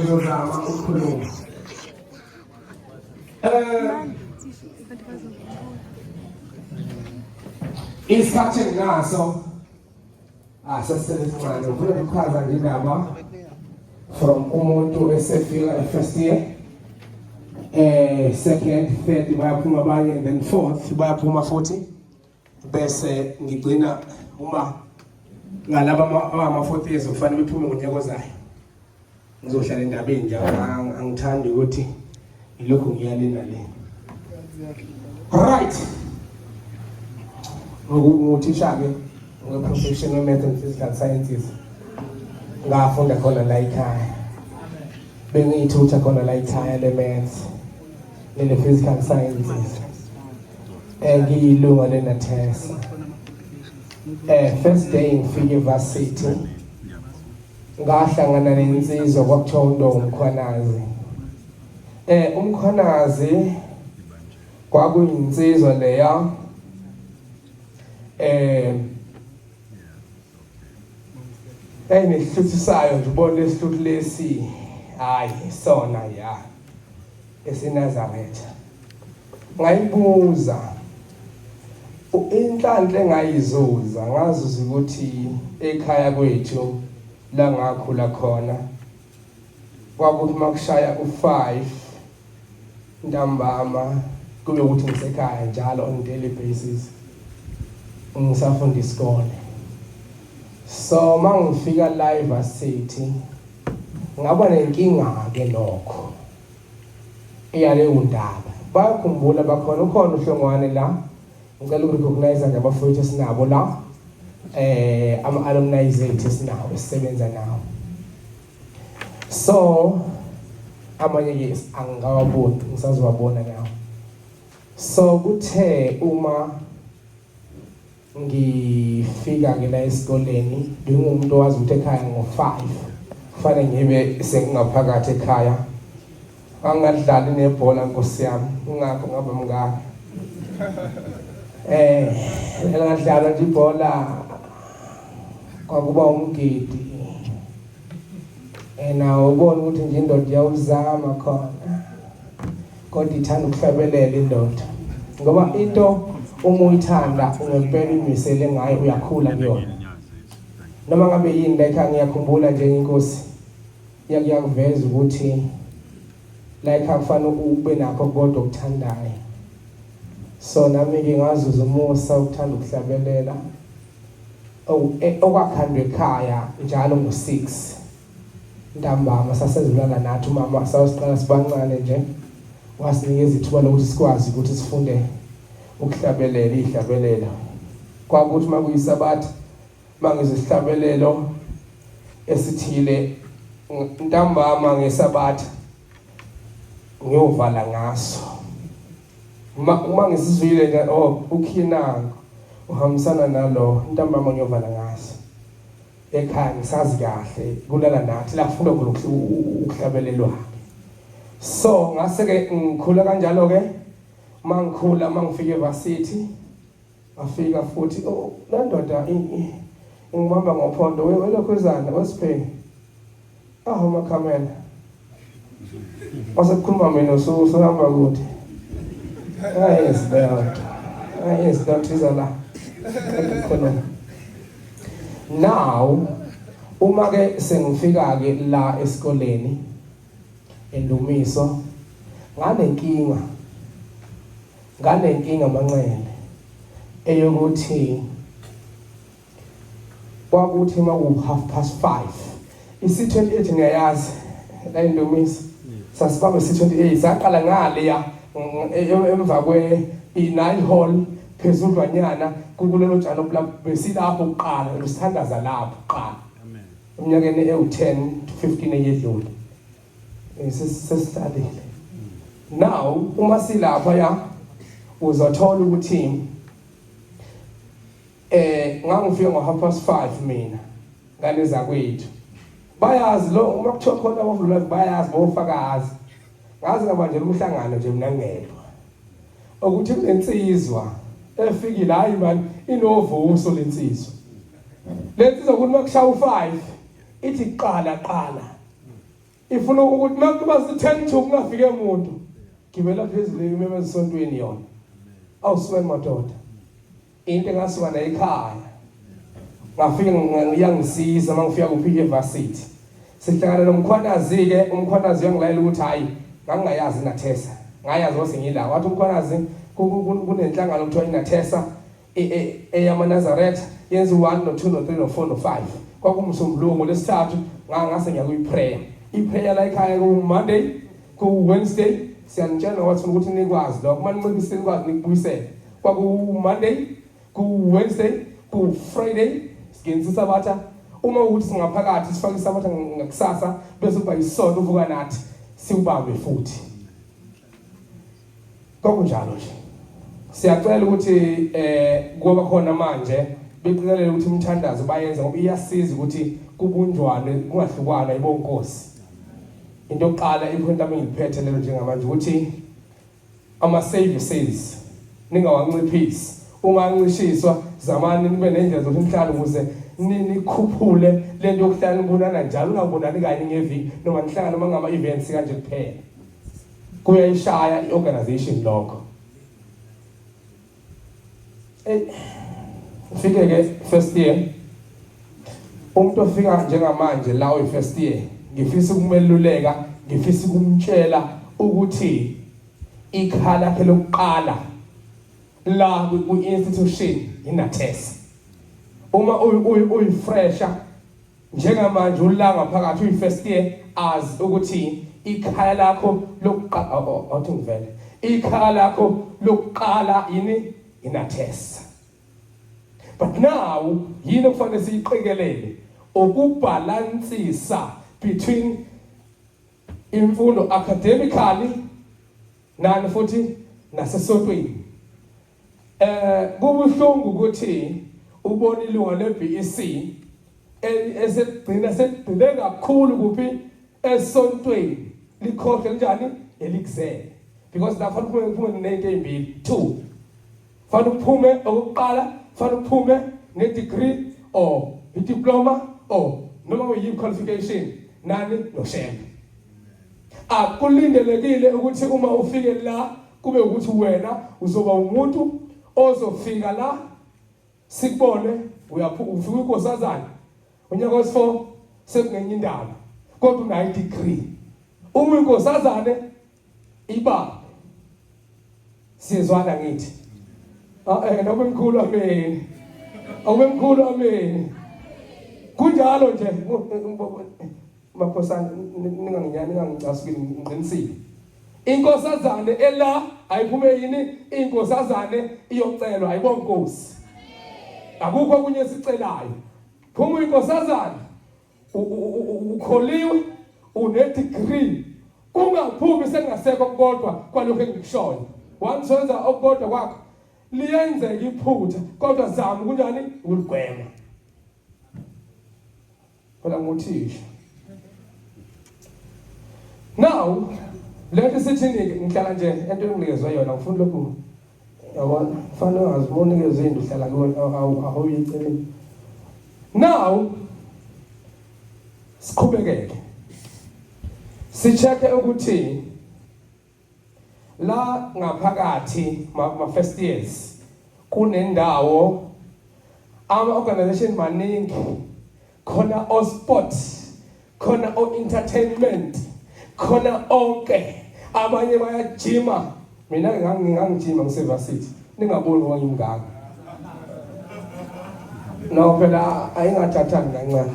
ngizozama ukukhuluma. Isikhathi enginaso seselencane ufuna ukuchaza ngindaba from umuntu esefika first year, second, third bayaphuma abanye, and then fourth bayaphuma futhi, bese ngigcina uma ngalaba ama-4 years kufanele bephume ngonyaka ozayo. Ngizohlala endabeni nje, angithandi ukuthi ilokhu ngiyalina le. Right. Nguthisha-ke nge-professional math and physical sciences. Ngafunda khona la ekhaya. Bengiyithutha khona la ekhaya le-maths nele-physical sciences. Ngiyilunga lena-TESA. First day ngifike eVarsity. Ngahlangana nensizwa kwakuthiwa uMkhwanazi. uMkhwanazi kwakuyinsizwa leya nesihluthisisayo nje, ubona lesihluthi lesi hayi sona ya eseNazaretha. Ngayibuza inhlanhla engayizuza, ngazuza ukuthi ekhaya kwethu la ngakhula khona kwakuthi makushaya u5 ntambama kube ukuthi ngisekhaya njalo on daily basis ngisafunda isikole. So mangifika la eVarsity ngaba nenkinga ke lokho iyale undaba. Bayakhumbula bakhona ukhona uhlongwane la ngicela ukurecognize ngabafowethu esinabo la ama-alumni zethu esinawo esisebenza nawo. So amanye ke angawaboni, ngisazowabona nawo. So kuthe uma ngifika ke la esikoleni ngingumuntu owazi ukuthi ekhaya ngo5 kufanele ngibe sengingaphakathi ekhaya. Angadlali nebhola Nkosi yami, ingakho ngaba mngaka. Ngadlala nje ibhola kwakuba umgidi. Nawo ubona ukuthi nje indoda iyawuzama khona. Kodwa ithanda ukuhlabelela indoda. Ngoba into uma uyithanda ungempela imisele ngayo uyakhula kuyona. Noma ngabe yini la ekhaya ngiyakhumbula nje inkosi yakuveza ukuthi la ekhaya kufanele ube nakho kodwa ukuthandayo. So nami ke ngazuza umusa ukuthanda ukuhlabelela. Okwakhandwe ekhaya njalo ngo6 ntambama sasezulana nathi umama sawusiqala sibancane nje wasinikeza ithuba lokuthi sikwazi ukuthi sifunde ukuhlabelela ihlabelela. Kwakuthi makuyisabatha mangizisihlabelelo esithile ntambama ngesabatha ngiyovala ngaso. Uma ngisizwile nje ukhinanga uhambisana nalo ntambama ngiyovala ngaso. Ekhaya ngisazi kahle kulala nathi la kufunda khona ukuhlabelelwa. So ngase ke ngikhula kanjalo ke mangikhula mangifika eVarsity afika futhi la ndoda ngibamba ngophondo welokhuzana wesipheni makhamela wasekhuluma mina sohamba kude. Yes that is la. Now uma ke sengifika ke la esikoleni eNdumiso nganenkinga Manxele eyokuthi kwakuthi maku 5:30 isi28 ngiyayazi la eNdumiso sasibambe isi28 saqala ngale ya emva kwe i9 hall phezulwanyana kulelo tshalo besilapho uqala usithandaza lapho uqala. Amen. Eminyakeni ewu10 to 15 eyedlule sesihlalile. Now uma silapha ya uzothola ukuthi ngangifika ngo5:30 mina ngane zakwethu bayazi lo uma kuthiwa khona abavula bayazi bofakazi ngazi ngabanje umhlangano nje mina ngedwa ukuthi kulensizwa efikile hayi man inovuso lensizwa ukuthi makushaya u5 ithi qala ifuna ukuthi makuba si10 to kungafike umuntu gibela phezulu imeme esontweni yona awusuke madoda into engasuka na ekhaya ngafika ngiyangisiza mangifika ku University sihlangana nomkhwanazi ke umkhwanazi uyangilayela ukuthi hayi ngangingayazi nathesa ngayazi wase ngila wathi umkhwanazi kunenhlangano kuthiwa inathesa eyama Nazareth yenza 1 no 2 no 3 no 4 no 5 kwakumsombulungu lesithathu ngase ngiyakuyiprayer iprayer la ekhaya ku Monday ku Wednesday siyanitshela wathi ukuthi nikwazi lokho manincikiseni kwazi nikubuyisela kwaku Monday ku Wednesday ku Friday sigenzisa batha uma ukuthi singaphakathi sifake isabatha ngakusasa bese kuba isonto uvuka nathi siubambe futhi kokunjalo nje siyacela ukuthi kuba khona manje beqikelela ukuthi umthandazo bayenza ngoba iyasiza ukuthi kubunjwane kungahlukwana ibonkosi into yokuqala ipoint ami ngiphethe lelo njengamanje ukuthi ama services ningawanciphisi uma ancishiswa zamani nibe nendlela zokuhlala ukuze nikhuphule lento yokuhlala nibonana njalo ungabonani kanye ngeviki noma nihlangana noma ngama events kanje kuphela kuyayishaya iorganization lokho ufike ke first year umuntu ofika njengamanje la first year ngifisa ukumeluleka ngifisa ukumtshela ukuthi ikhala lakhe lokuqala la ku-institution inathesa uma uyifresha njengamanje ulanga phakathi uyi-first year as ukuthi ikhaya lakho lokuqala awuthi ngivele ikhaya lakho lokuqala yini inathesa but now yini kufanele siyiqikelele ukubalansisa between imfundo academically nani futhi nasesontweni kubuhlungu ukuthi ubona ilunga le-BEC esigcina kakhulu kuphi esontweni likhohle kanjani elikuzele because lapha kuphume nento ezimbili 2 fanele uphume okokuqala fanele uphume ne-degree or i-diploma or noma uyi qualification nani noshembe akulindelekile ukuthi uma ufike la kube ukuthi wena uzoba umuntu ozofika la sikubone ufika inkosazana unyaka wesi4 sekungenye indaba kodwa unayo degree uma inkosazane iba siyezwana ngithi nobe mkhulu ameni awumkhulu ameni kunjalo nje makhosana ningangicasukile ngiqinisile inkosazane ela ayiphume yini inkosazane iyocelwa ayibonkosi akukho kunye esicelayo phuma inkosazane ukholiwe une degree kungaphumi sengasekho kodwa kwalokho engikushoyo once wenza okukodwa kwakho liyenzeka iphutha kodwa zama kunjani uligwema phela nguthisha now lento sithini ngihlala nje into enginikezwe yona ngifuna lokhu yabona fanele ngazibona ngezinto uhlala kuwona awuyicela now siqhubekeke sicheke ukuthi la ngaphakathi ma first years kunendawo ama organization maningi khona o sport khona o entertainment khona onke abanye bayajima mina ngingangijima ngisevarsity ningaboni wangimngaka no phela ayingathathani kancane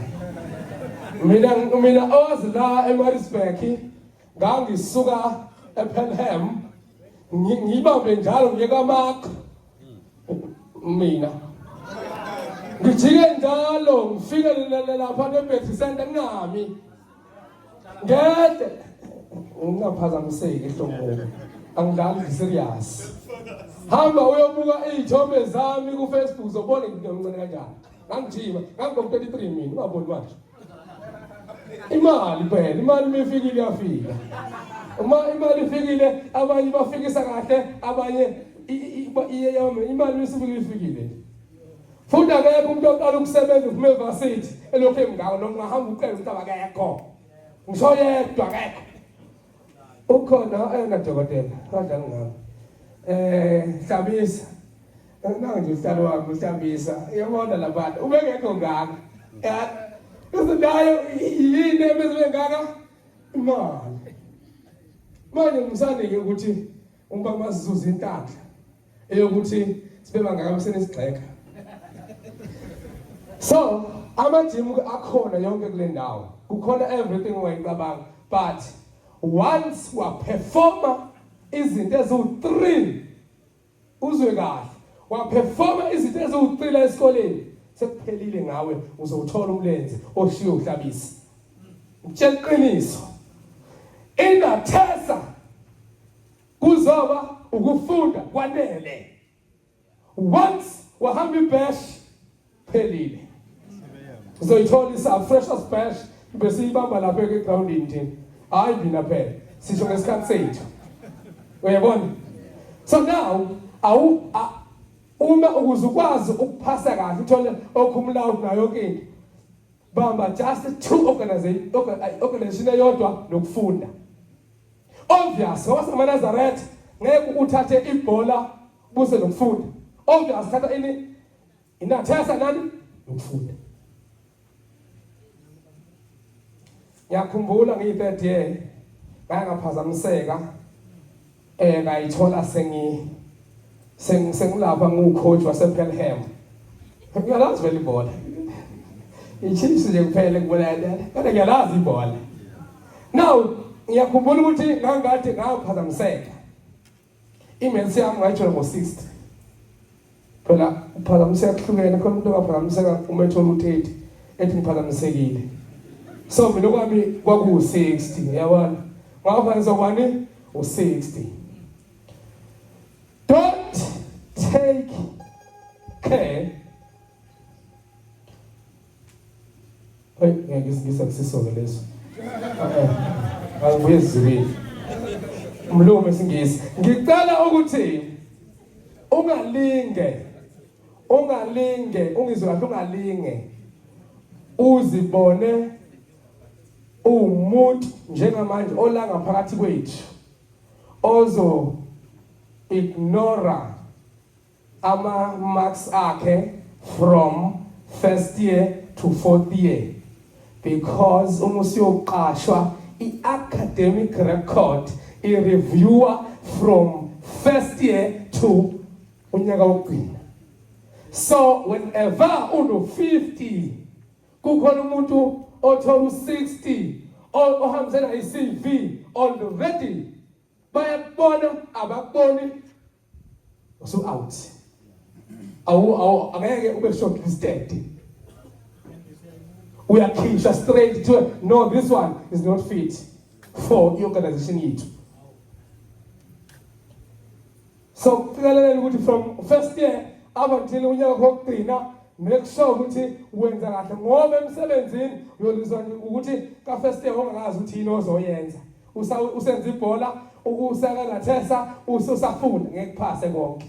mina owazi la eMaritzburg ngangisuka ePelham ngibambe njalo ngiyeka amakho mina ngijike njalo ngifike lapha eBethel Center ngami ngede ungaphazamiseki ehlomweni angidlali serious hamba uyobuka izithombe zami ku Facebook uzobona ngimncane kanjani ngangijima ngangibona 33 mina ungaboni manje imali phela imali mefikile yafika uma imali ifikile abanye bafikisa kahle abanye imali isifikile futhi akekho umuntu oqala ukusebenza kuMevarsity elokhu emngaka noma ngahamba ucela ukuthi abakekho ngisho yedwa akekho ukhona dokotela kodwa ngami Hlabisa nangu nje uhlalo wami uhlambisa yabona labantu ubengekho ngaka izindayo yini ebezibengaka imali manje ngisanike ukuthi umba masizuza intandla eyokuthi sibe bangaka besenesigxeka so ama-gym akhona yonke kule ndawo kukhona everything ungayicabanga but once waperforma izinto eziwu-3 uzwe kahle waperforma izinto eziwu-3 la esikoleni sekuphelile ngawe uzowuthola umlenze oshiwe uhlabisa ngitshela iqiniso ingathesa kuzoba ukufunda kwanele once wahamba ibash phelile uzoyithola isa-freshers bash bese ibamba lapha egroundini thina hayi bina phela sisho ngesikhathi sethu uyabona so now uma ukuze ukwazi ukuphasa kahle uthole okhumulayo nayo yonke into bamba just 2 organization eyodwa nokufunda obvious ngoba singamaNazaretha ngeke uthathe ibhola buse nokufunda obvious thatha inathesa nani nokufunda ngiyakhumbula ngiyi-3rd year ngaphazamiseka ngayithola sengilapha ngiwucoach wasePelham ngiyalazi vele ibhola iChiefs nje kuphela kubonana kodwa ngiyalazi ibhola now ngiyakhumbula ukuthi ngangade ngaphazamiseka imensi yami ngayithola ngo-60 phela uphazamiseka kuhlukene khona umuntu ongaphazamiseka umethola u-30 ethi ngiphazamisekile so mina kwami kwakuwu-60 yabona ngaphazamiseka kwani u-60 don't take care ngeke ngisakusisoke leso angibuye sizibili umlume singisi ngicela ukuthi ungalinge ungizwe kahle ungalinge uzibone umuntu njengamanje olanga phakathi kwethu ozo ignora ama marks akhe from 1st year to 4th year because uma usiyoqashwa i-academic record i-reviewer from 1st year to unyaka wokugcina so whenever uno-50 kukhona umuntu othola u-60 ohambisana i-CV already bayakubona abakuboni usu-out angeke ube shortlisted uyakhishwa straight to no this one is not fit for i-organization yethu so kufikelele ukuthi from 1st year up until unyaka wokugcina make sure ukuthi wenza kahle ngoba emsebenzini uyolizwa ukuthi ka-1st year ongakazi ukuthi yini ozoyenza usenza ibhola usakanathesa usafunda ngeke kuphase konke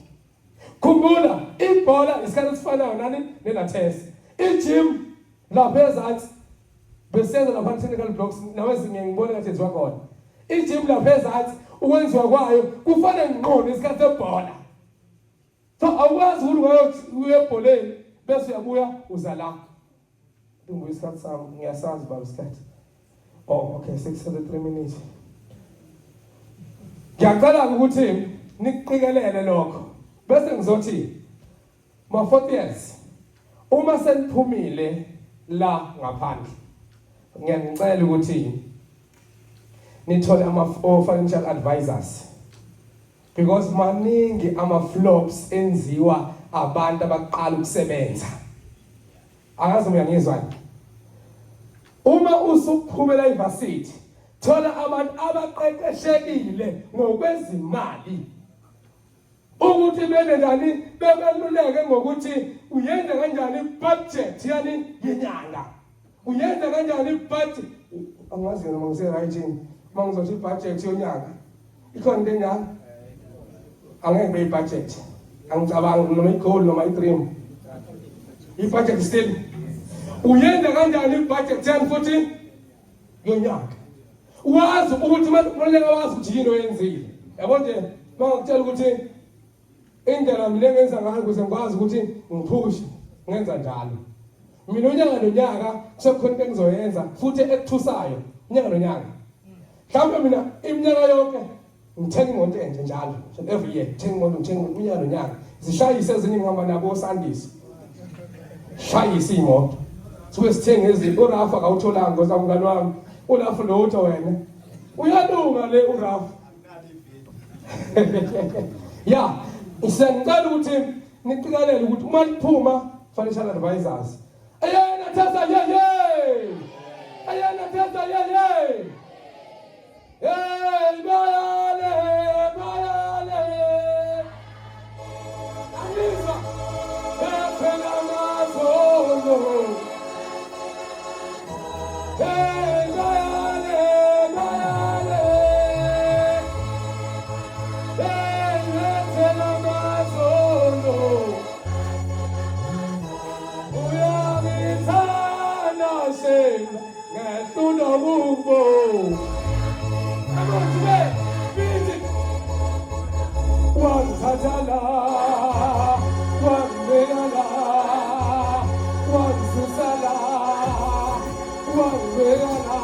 khumbula ibhola isikhathi esifanayo nani nenathesa i-gym lapha ezansi besenza lapha technical blocks nawe ngiyibona ngathi enziwa khona i-gym lapha ezansi ukwenziwa kwayo kufanele ngqondo isikhathi sebhola so awukwazi ukuthi uye ebholeni bese uyabuya uza la unguye isikhathi sami ngiyasazi baba isikhathi okay 603 minutes ngiyacela ukuthi niqikelele lokho bese ngizothi ma 4 years uma seniphumile la ngaphandle ngiyacela ukuthi nithole financial advisors because maningi ama-flops enziwa abantu abaqala ukusebenza angazi uyangizwa uma usuphumela university thola abantu abaqeqeshekile ngokwezimali ukuthi bene njani bebeluleke ngokuthi uyenza kanjani budget yani yenyanga uyenza kanjani budget angazi noma ngise-right yini uma ngizothi budget yonyaka ikhona into enjani angeke beyi-budget angicabangi noma i-goal noma i-dream i-budget still uyenza kanjani ibudget yani futhi yonyaka wazi ukuthi manje wazi ukuthi yini oyenzile yabo nje mangakutshela ukuthi indlela mina engenza ngayo ukuze ngikwazi ukuthi ngiphushe ngenza njalo mina unyaka nonyaka sekukhona into engizoyenza futhi ekuthusayo unyaka nonyaka mhlawumbe mina iminyaka yonke ngithenga imoto entsha njalo every year ngithenga imoto unyaka nonyaka zishayise ezinye ngihamba nabo osandisi shayise imoto suke sithenge izinto uRafa akawutholanga ngoba umngani wami uRafa lotho wena uyalunga le uRafa ya ngicela ukuthi niqikelele ukuthi uma liphuma financial advisors ayena thatha yeye ayena thatha yeye hey bayale Anisa phela mazono hey bayale hey phela mazono uyangithanda sena ngehlula bubo Wangithathala wangibekala wangisusela wangibekala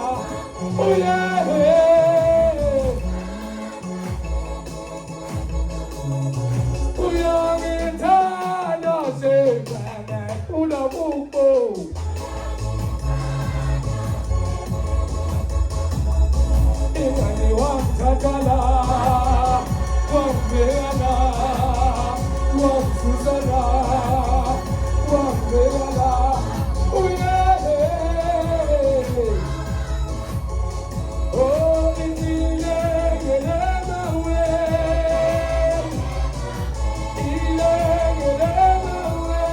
uyangithanda sena unabubo ingane wangithathala wangibekala wangisusela wangibekala oh ingilengele mawe ingilengele mawe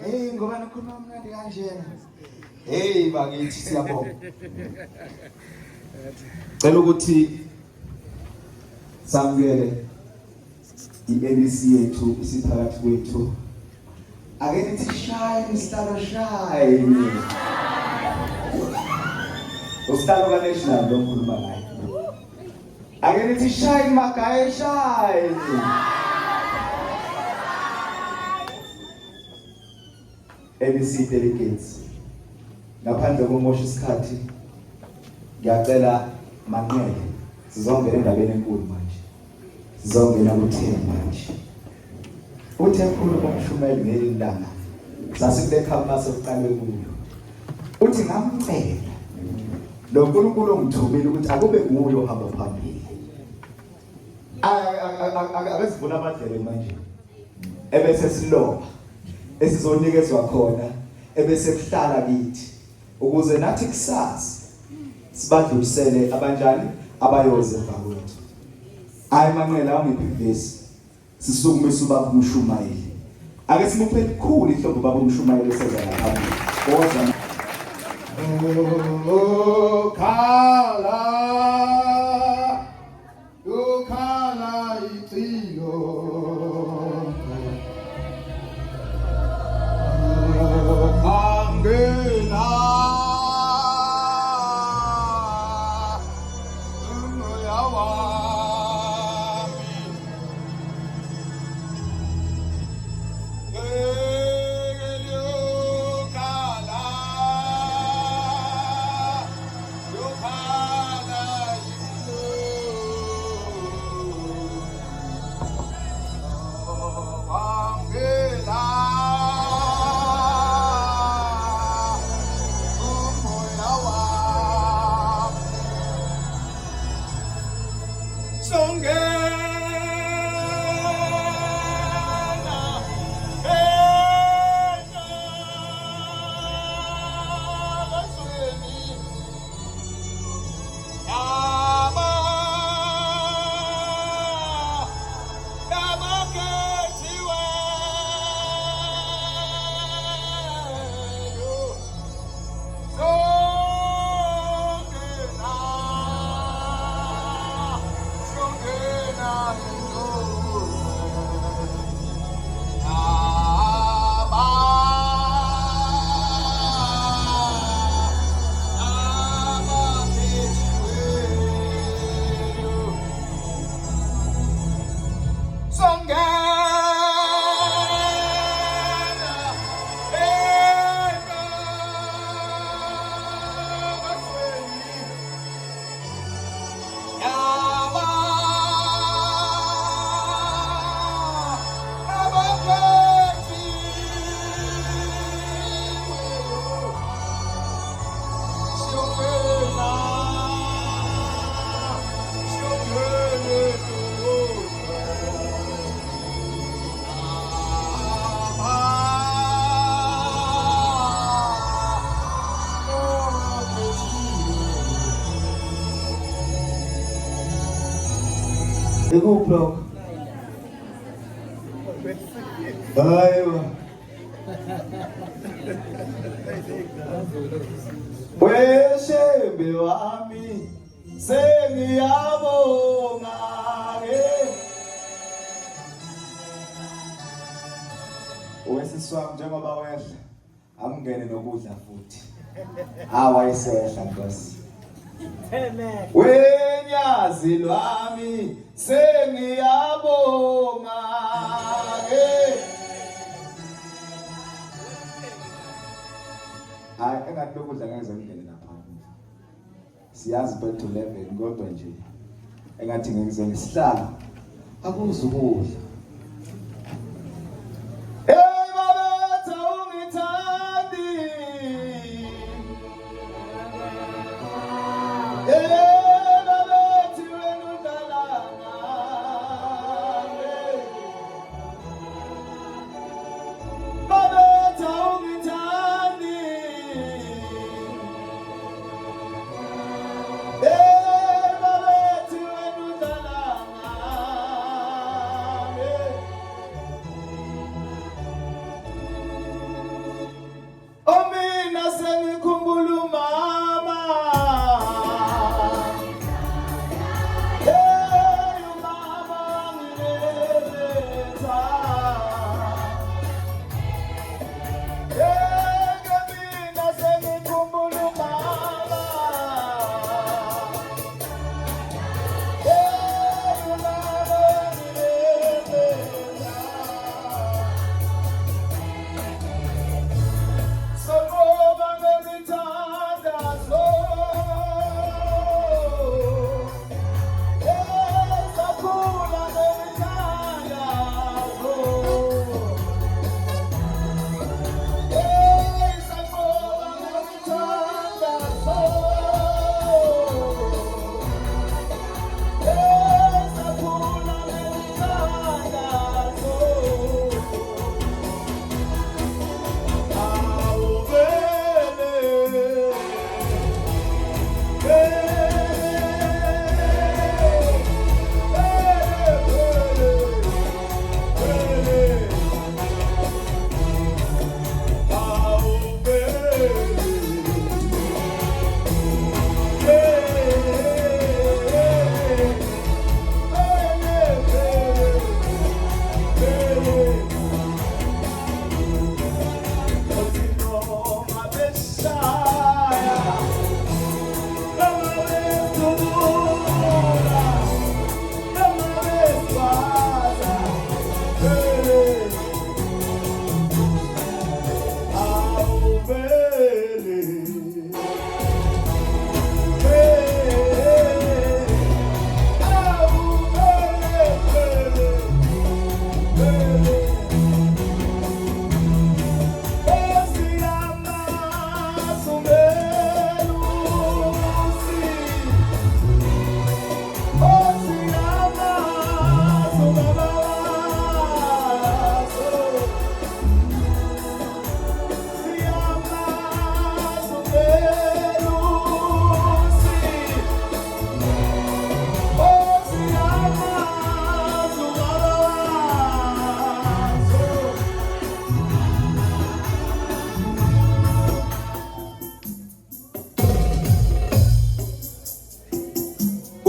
Hey ngoba nakhuluma mnandi kanjena. Hey bakithi siyabonga. Cela ukuthi samukele iMBC yethu isiphakathi kwethu. Ake nithi shine isihlalo shine. Usihlalo ka national lo ngikhuluma ngayo. Ake nithi shine magaya shine. ABC delegates ngaphandle komosha isikhathi ngiyacela Manqele sizongena endabeni enkulu manje sizongena kuThemba manje uThemba bomshumeli ngelilanga sasikule campus oqale kuyo uthi ngamcela lo nkulunkulu ongithumile ukuthi akube nguye ohamba phambili akasivula amadlelo manje ebese siloba esizonikezwa khona ebese kuhlala kithi ukuze nathi kusasa sibadlulisele abanjani abayoze emva kwethu. Hayi Manqele awungiphi ivesi sisukumisa ubaba uMshumayeli ake simuphe likhulu ihlobo baba uMshumayeli eseza lapha ngoza ukhala icilo angena Ikuphi hayiwa weshembe wami sengiyabonga wesiswami njengoba wehla amngene nokudla futhi awayesehla Nkosi wenyazi lwami sengiyabonga hayi engathi lokudla ngeke ngene lapha siyazi bethu 11 kodwa nje engathi ngeke ngisihlala akuzukudla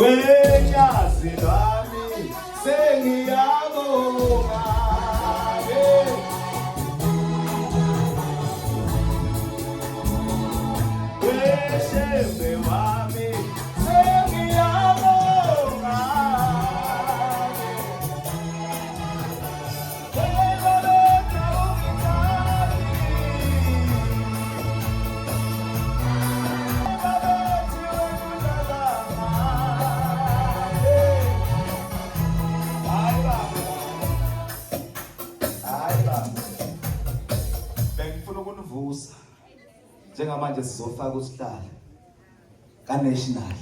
wenyazi lami sengiyabonga weshembe wami sengiyabonga njengamanje sizofaka usihlalo kaNational.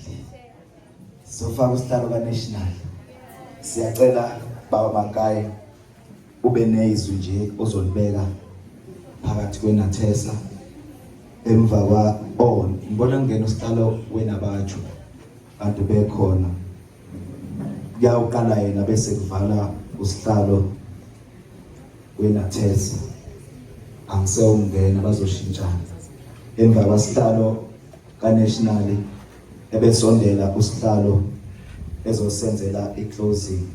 Sizofaka usihlalo kaNational. Siyacela baba Mankayi ube nezwi nje ozolibeka phakathi kweNathesa emva kwa ngibona ngena usihlalo wenabathu kanti bekhona. Kuyawuqala yena bese kuvala usihlalo weNathesa. Angisewungena bazoshintshana. Emva kwasihlalo kaNational ebesondela usihlalo ezosenzela iclosing.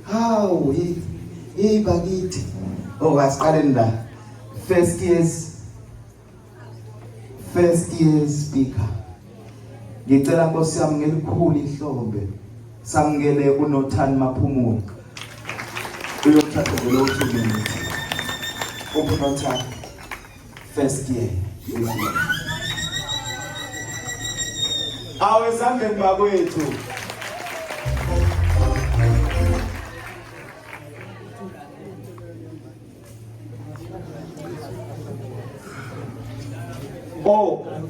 Hawu bakithi asiqaleni la first year speaker. Ngicela Nkosi yami ngelikhulu ihlombe samukele uNothani Maphumulo. Uyothatha lo 2 minutes. uNothani first year. Awezandleni bakwethu.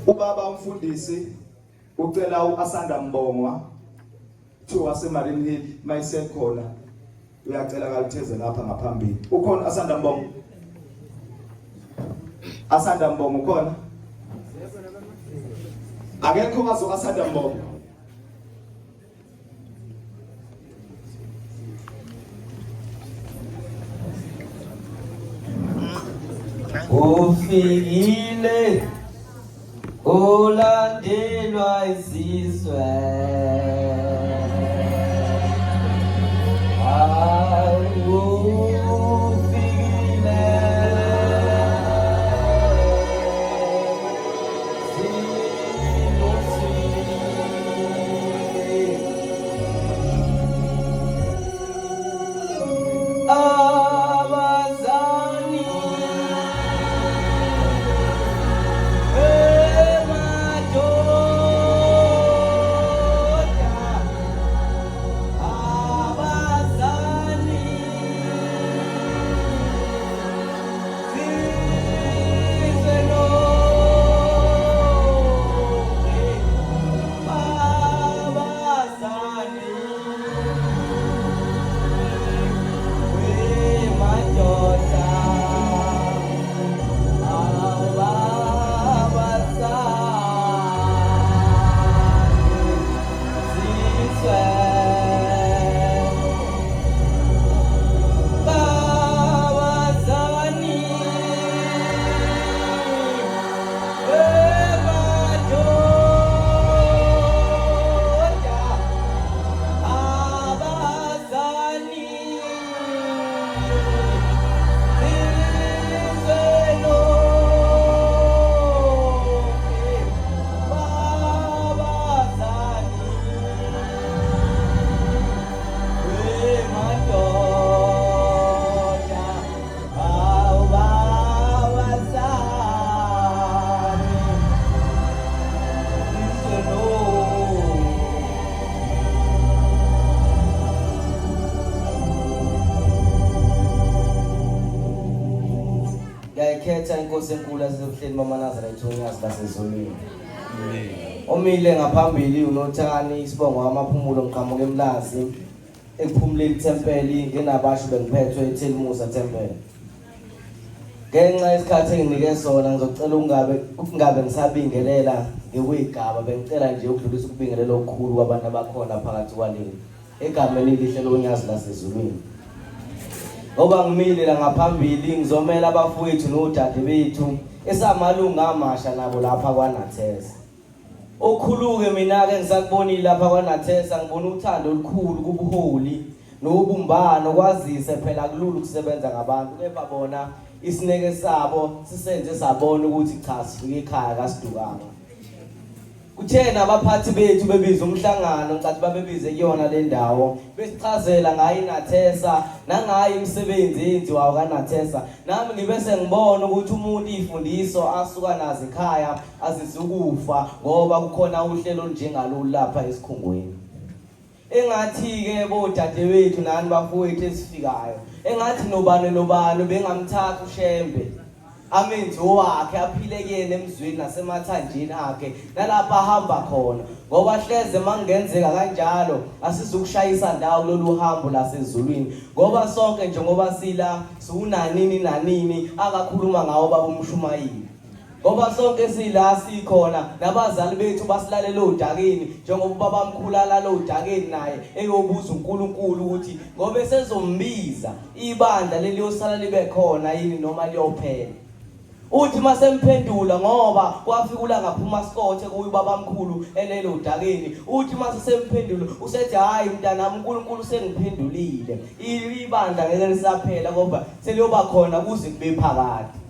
Ubaba umfundisi ucela uAsanda Mbongwa thiwa seMarine Hill mayisekhona uyacela kalitheze lapha ngaphambili. Ukhona Asanda Mbongwa? Asanda Mbongwa ukhona? Akekho kazo Asanda Mbongwa. Ufikile ulandelwa izizwe ngiyakhetha inkosi enkulu yasebuhleni mama Nazareth uNyazi laseZulwini. Omile ngaphambili uNothani Sibongo amaphumulo ngiqhamuka eMlazi ekuphumuleni tempeli ngenabasho bengiphethwe eThelimusa temple. Ngenxa yesikhathi enginike sona ngizocela ungabe ngisabingelela ngekuyigaba bengicela nje ukudlulisa ukubingelela okukhulu kwabantu abakhona phakathi kwaleli egameni elihle loNyazi laseZulwini. Ngoba ngimile la ngaphambili ngizomela abafowethu nodade bethu esamalunga amasha nabo lapha kwaNathesa. Okhuluke mina ke ngisakubonile lapha kwaNathesa ngibona uthando olukhulu kubuholi nobumbano kwazise phela kulula ukusebenza ngabantu kepha bona isineke sabo sisenze sabona ukuthi cha sifike ekhaya kasidukanga. Kuthena abaphathi bethu bebiza umhlangano ngicathi babebize kuyona le ndawo besichazela ngayo iNathesa nangayo imisebenzi eyenziwayo kaNathesa. Nami ngibese ngibona ukuthi umuntu ifundiso asuka nazo ekhaya azizukufa ngoba kukhona uhlelo njengalolu lapha esikhungweni. Engathi ke bodadewethu nani bafowethu esifikayo engathi nobani bengamthatha uShembe amenzi wakhe aphile kuyena emzweni nasemathanjeni akhe nalapha ahamba khona ngoba hleze mangenzeka kanjalo asizukushayisa ndawo lolu hambo lasezulwini ngoba sonke njengoba sila sunanini akakhuluma ngawo baba uMshumayeli ngoba sonke sila sikhona nabazali bethu basilalela odakeni njengoba babamkhulu alala odakeni naye eyobuza uNkulunkulu ukuthi ngoba esezombiza ibandla leliyosala libe khona yini noma liyophela. Uthi masemphendula ngoba kwafikula ngaphuma Scott kuyi babamkhulu elelo odakeni. Uthi masemphendula usethi hayi mntanami uNkulunkulu sengiphendulile. Ibandla ngeke lisaphela ngoba seliyoba khona kuze kube phakade.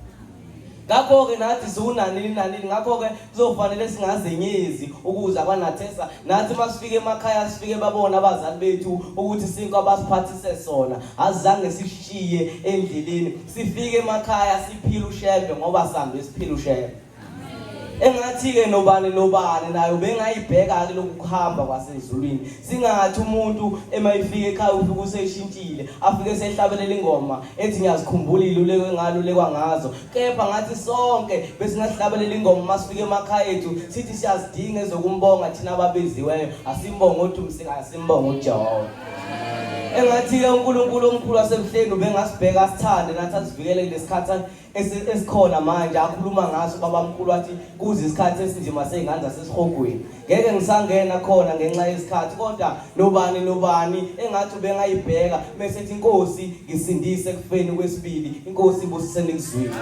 Ngakho ke nathi sunanini ngakho ke kuzofanele singazenyezi ukuza kwaNathesa nathi masifike emakhaya sifike babona abazali bethu ukuthi sinko abasiphathise sona azange sishiye endleleni sifike emakhaya siphila uShembe ngoba sambe siphila uShembe. Engathi ke nobani nayo bengayibheka ke lokuhamba kwasezulwini singathi umuntu emayifika ekhaya ufika useshintshile afike sehlabelela ingoma ethi ngiyazikhumbula iluleko engalulekwa ngazo kepha ngathi sonke besingahlabelela ingoma masifike emakhaya ethu sithi siyazidinga ezokumbonga thina ababeziweyo asimbonga uThumsika asimbonga uJehova. Engathi ke uNkulunkulu omkhulu wasemhleni ubengasibheka sithande nathi asivikele kulesikhathi esikhona manje akhuluma ngaso babamkhulu wathi kuze isikhathi esinzima seyinganza sesihogweni ngeke ngisangena khona ngenxa yesikhathi kodwa nobani engathi ubengayibheka mesethi inkosi ngisindise ekufeni kwesibili inkosi ibusisene kuzwini.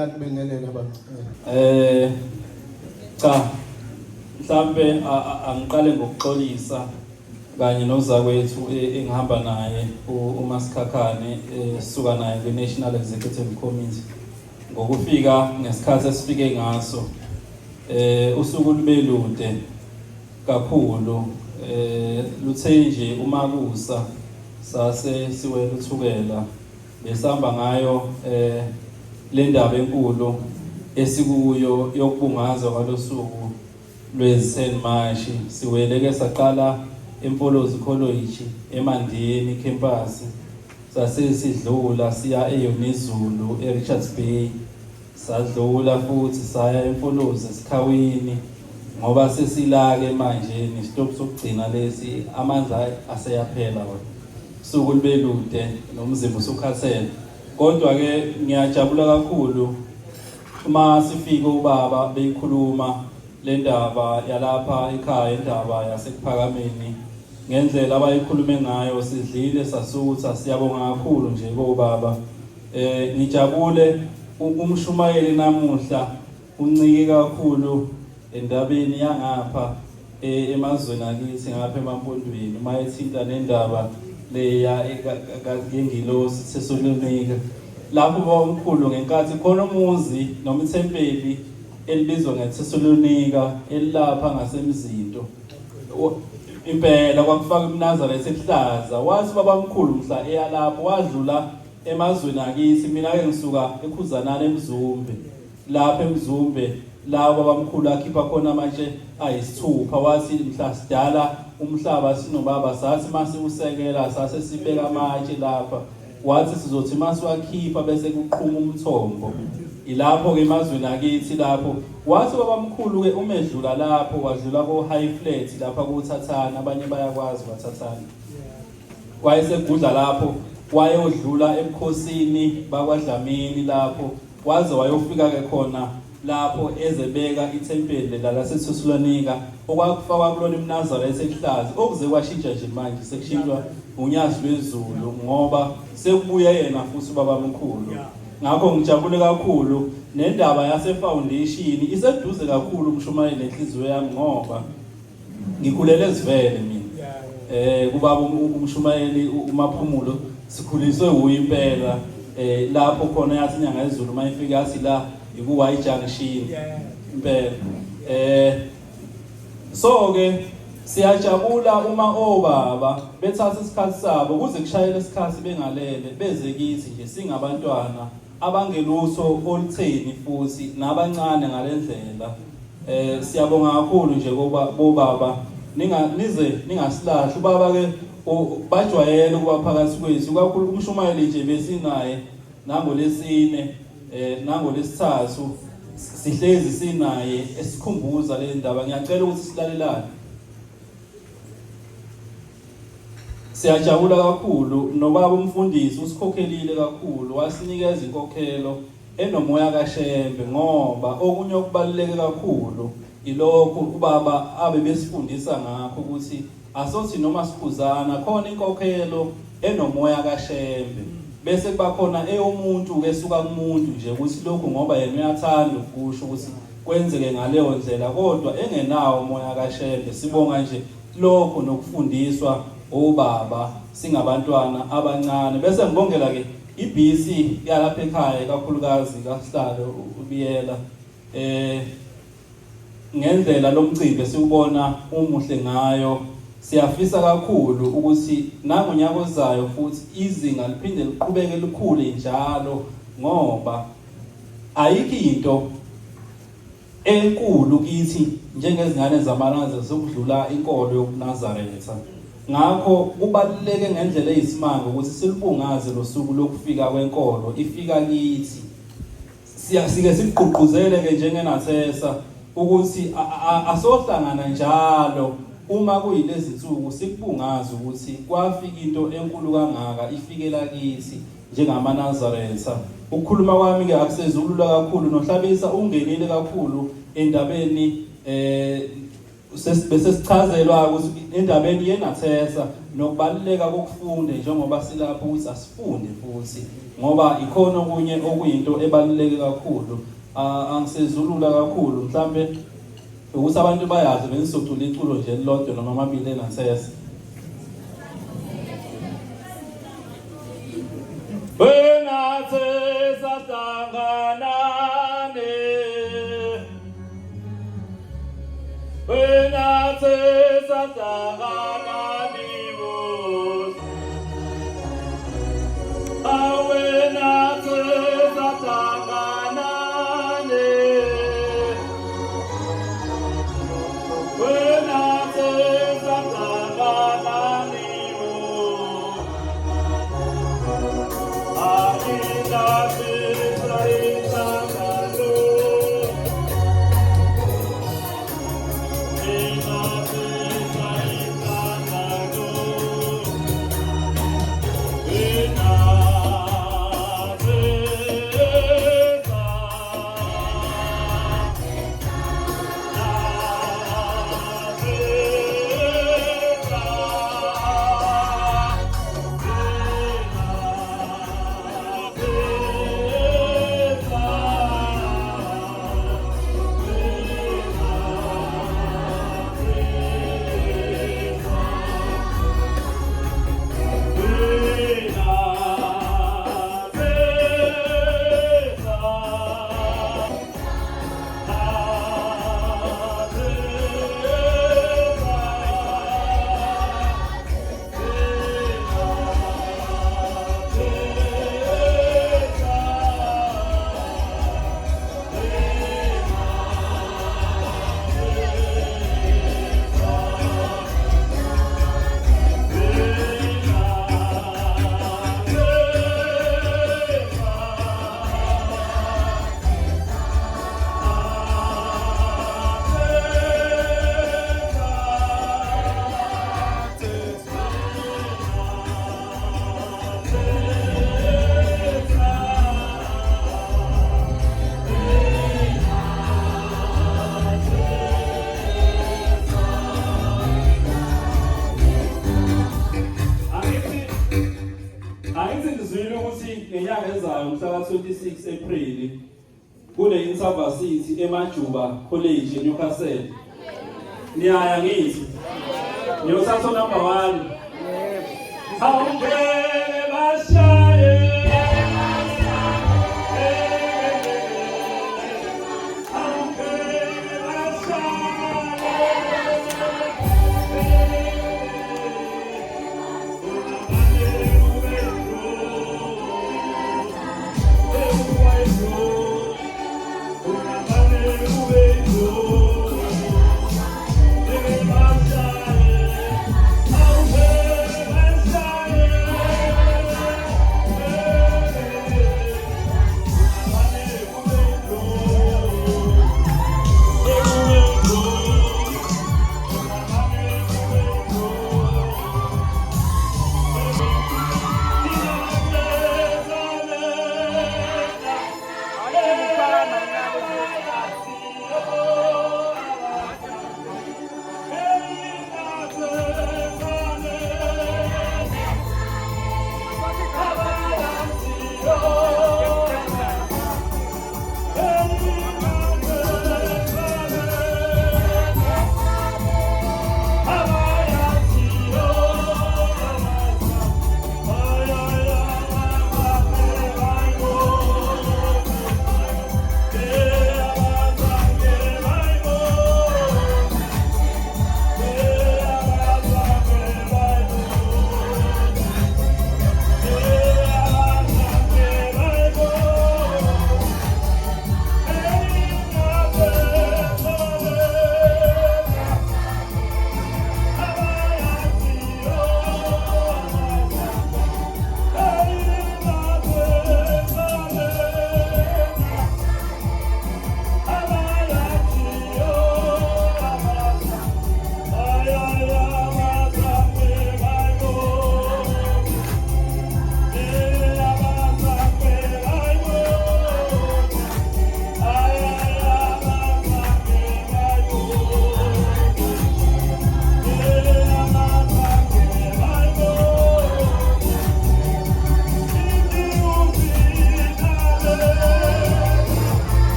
yanibingelela baba. Cha mhlambe angiqale ngokuxolisa kanye nozakwethu engihamba naye uMasikhakhane sisuka naye kwi-National Executive Committee ngokufika ngesikhathi esifike ngaso usuku lube lude kakhulu luthe nje umakusa sase siwela uthukela besihamba ngayo le ndaba enkulu esikuyo yokubungaza kwalosuku lwezi-10 siweleke saqala eMpolozi College eMandeni campus sase sidlula siya eYonizulu eRichards Bay sadlula futhi saya eMpolozi eSikhawini ngoba sesilake manje nisitop sokugcina lesi amandla aseyaphela wona suku libelude nomzimba usukhathele kodwa ke ngiyajabula kakhulu uma sifika ubaba beyikhuluma le ndaba yalapha ekhaya indaba yasekuphakameni ngendlela abayikhulume ngayo sidlile sasutha siyabonga kakhulu nje bobaba ngijabule umshumayeli namuhla uncike kakhulu endabeni yangapha emazweni akithi ngapha eMampondweni uma ethinta nendaba leya yengilosi Thessalonika lapho bomkhulu ngenkathi khona umuzi noma ithempeli elibizwa ngeThessalonika elapha ngasemzinto impela kwakufaka iMnazaretha ehlaza wathi babamkhulu mhla eyalapho wadlula emazweni akithi mina ke ngisuka eKhuzanana eMzumbe lapha eMzumbe lawo babamkhulu akhipha khona amatshe ayisithupha wathi mhla sidala umhlaba sinobaba sathi mase usekela sase sibeka amatshe lapha wathi sizothi masiwakhipha bese kuqhuma umthombo ilapho ke emazweni akithi lapho wathi babamkhulu ke umedlula lapho wadlula ko high flat lapha kuThathana abanye bayakwazi baThathana wayesegudla lapho wayodlula ebukhosini bakwaDlamini lapho waze wayofika ke khona lapho ezebeka ithempeli laseThessalonika okwakufakwa kulona iMnazaretha ehlazi okuze kwashintsha nje manje sekushintshwa unyazi lwezulu ngoba sekubuye yena futhi babamkhulu ngakho ngijabule kakhulu nendaba yasefoundation iseduze kakhulu umshumayeli nenhliziyo yami ngoba ngikhulele ezivele mina kubaba umshumayeli uMaphumulo sikhuliswe uyimpela lapho khona yathi inyanga yezulu mayifika yathi la ikuwa iJunction impela so ke siyajabula uma obaba bethatha isikhathi sabo kuze kushayele isikhathi bengalele beze kithi nje singabantwana abangelutho olutheni futhi nabancane ngalendlela siyabonga kakhulu nje bobaba ningasilahli ubaba ke bajwayele ukuba phakathi kwethu kakhulu umshumayeli nje besinaye nangolesine nangolesithathu sihlezi sinaye esikhumbuza le ndaba ngiyacela ukuthi silalelane siyajabula kakhulu nobaba umfundisi usikhokhelile kakhulu wasinikeza inkokhelo enomoya kaShembe ngoba okunye okubaluleke kakhulu ilokho ubaba abe besifundisa ngakho ukuthi asothi noma sikhuzana khona inkokhelo enomoya kaShembe bese kuba khona eyomuntu ke suka kumuntu nje ukuthi lokho ngoba yena uyathanda ukusho ukuthi kwenzeke ngaleyo ndlela kodwa engenawo umoya kaShembe sibonga nje lokho nokufundiswa obaba singabantwana abancane bese ngibongela ke iBC yalapha ekhaya kakhulukazi kaSihlalo ubiyela ngendlela lomcimbi siubona umuhle ngayo siyafisa kakhulu ukuthi nangonyaka ozayo futhi izinga liphinde liqhubeke likhule njalo ngoba ayikho into enkulu kithi njengezingane zamanaza sokudlula inkolo yokuNazaretha ngakho kubaluleke ngendlela eyisimanga ukuthi silibungaze losuku lokufika kwenkolo ifika kithi siyasike siqhuquzele ke njengenathesa ukuthi asohlangana njalo uma kuyilezi insuku sikubungaza ukuthi kwafika into enkulu kangaka ifikela kithi njengamanazaretha ukukhuluma kwami ke akusezulula kakhulu nohlabisa ungenile kakhulu endabeni bese sichazelwa ukuthi endabeni yenathesa nokubaluleka kokufunda njengoba silapho ukuthi asifunde futhi ngoba ikhona okunye okuyinto ebaluleke kakhulu angisezulula kakhulu mhlambe ukuthi abantu bayazi benizocula iculo nje elilodwa noma amabili enathesa wenathesa tanganane wenathesa tanganane vos awenathesa tanganane wenathesa tanganane vos ainathesa itangano ngenyanga ezayo mhla ka-26 April kule University eMajuba College eNewcastle. Niyaya ngithi niyothatha number 1. Awungeke bashaye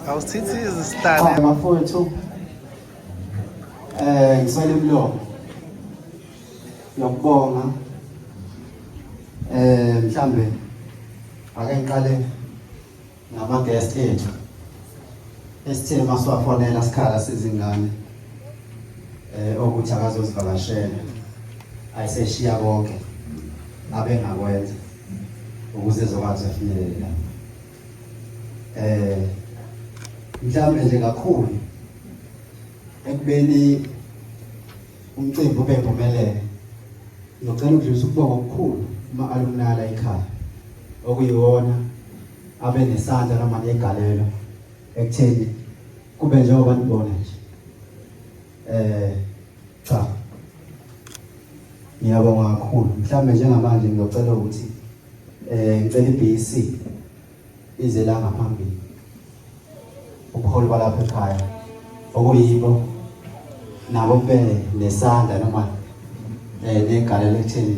Awusithithize sitana. Bafowethu ngiswele imlomo yokubonga mhlambe ake ngiqale ngama guest ethu esithe masiwafonela sikhala sizingane ukuthi akazozivakashela ayiseshiya konke abengakwenza ukuze ezokwazi afinyelela mhlawumbe nje kakhulu ekubeni umcimbi ube impumelelo ngicela ukudlulisa ukubonga okukhulu ama-alumni la ekhaya okuyiwona abe nesandla noma negalelo ekutheni kube njengoba nibona nje cha ngiyabonga kakhulu mhlawumbe njengamanje ngiyocela ukuthi ngicela i-BEC ize la ngaphambili ubuholi balapha ekhaya okuyibo nabo kube nesandla noma negalelo ekutheni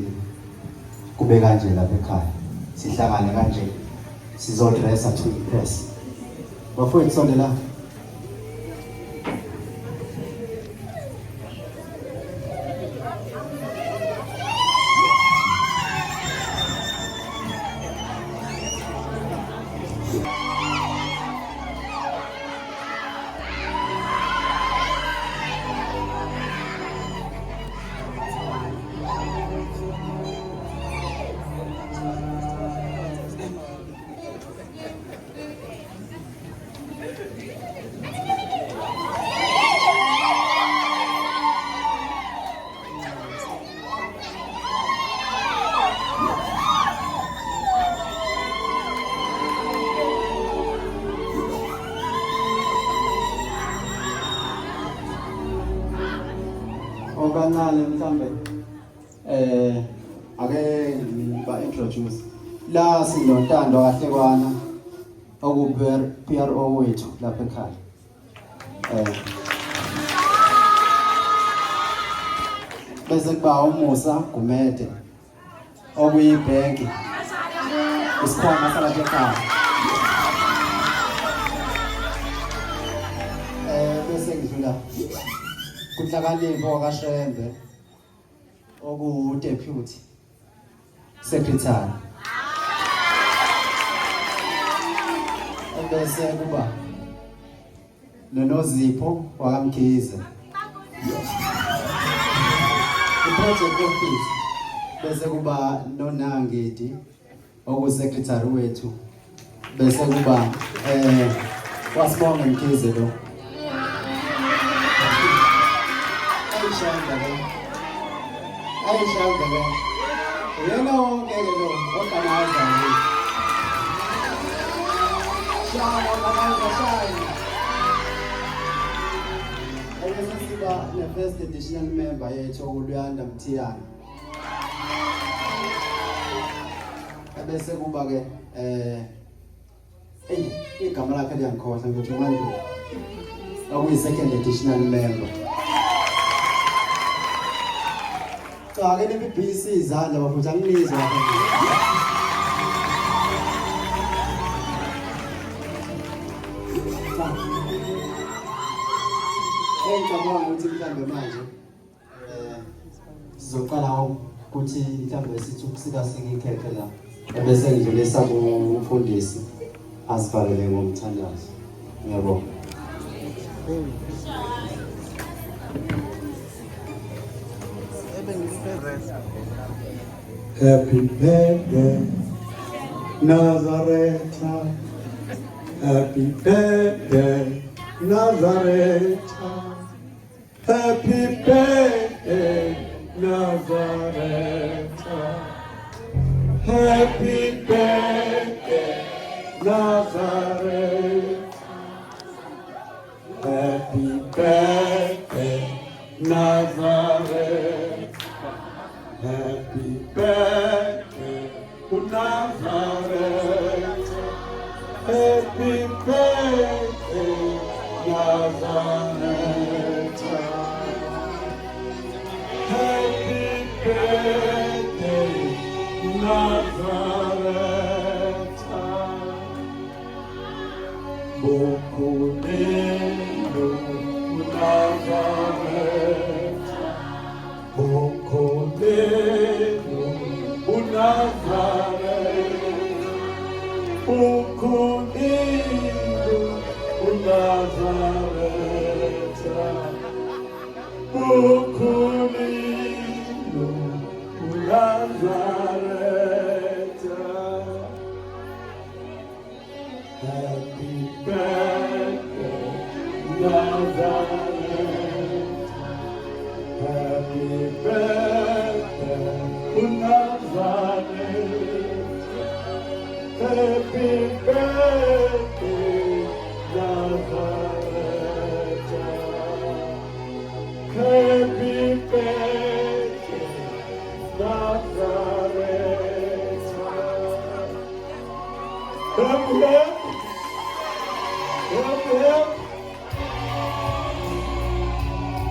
kube kanje lapha ekhaya sihlangane kanje sizodressa to impress bafowethu sondela kancane mhlambe ake ngiba introduce la sinontando kahle kwana oku PRO wethu lapha ekhaya bese kuba umusa Gumede okuyibhenki isikhwama salapha ekhaya bese ngidlula kuhlakanipho kaShembe oku-deputy secretary bese kuba noNozipho wakamkhize i-project office bese kuba noNangidi oku-secretary wethu bese kuba wasibonga Mkhize lo ayishanda ke yena wonke ke lo organizer lo shaya organizer shaya ayesiba ne first additional member yethu uLuyanda Mthiyana bese kuba ke igama lakhe liyangikhohlwa ngithi uMandu okuyi second additional member cha ke ne-BEC izandla bafutha ngilizwa lapha ngicabanga ukuthi mhlambe manje sizoqala ukuthi mhlambe sithi ukusika singikhekhe la ebese ngidlulisa kumfundisi asivalele ngomthandazo ngiyabonga Happy birthday, Nazareth. Happy birthday, Nazareth. Happy birthday, Nazareth. Happy birthday, Nazareth. Happy birthday, Nazareth. Happy birthday to Nazareth. Happy birthday, Nazareth. Happy birthday, Nazareth. Bukulelo uNazaretha, Bukulelo uNazaretha, Bukulelo uNazaretha, Bukulelo uNazaretha. Happy birthday, Nazareth. Happy birthday, Nazareth. Happy birthday, Nazareth. Happy birthday, Nazareth. Happy birthday.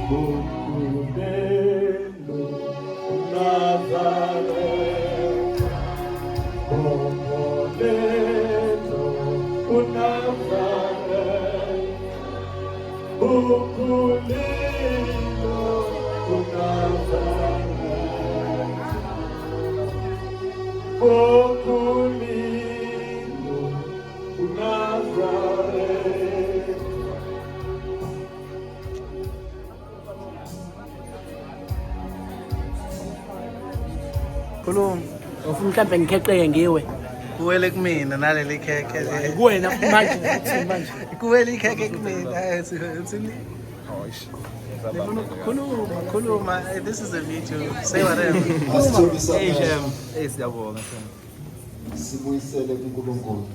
Bukulelo uNazaretha, Bukulelo uNazaretha, Bukulelo uNazaretha, Bukulelo uNazaretha. Khuluma. Ufuna mhlambe ngikheqeke ngiwe. Kuwele kumina naleli khekhe le. Kuwena manje uthini manje? Kuwele ikhekhe kumina. Uthini? Khuluma. This is a video. Say whatever. Asithobisa Hey Shem. Hey siyabonga. sibuyisele kuNkulunkulu.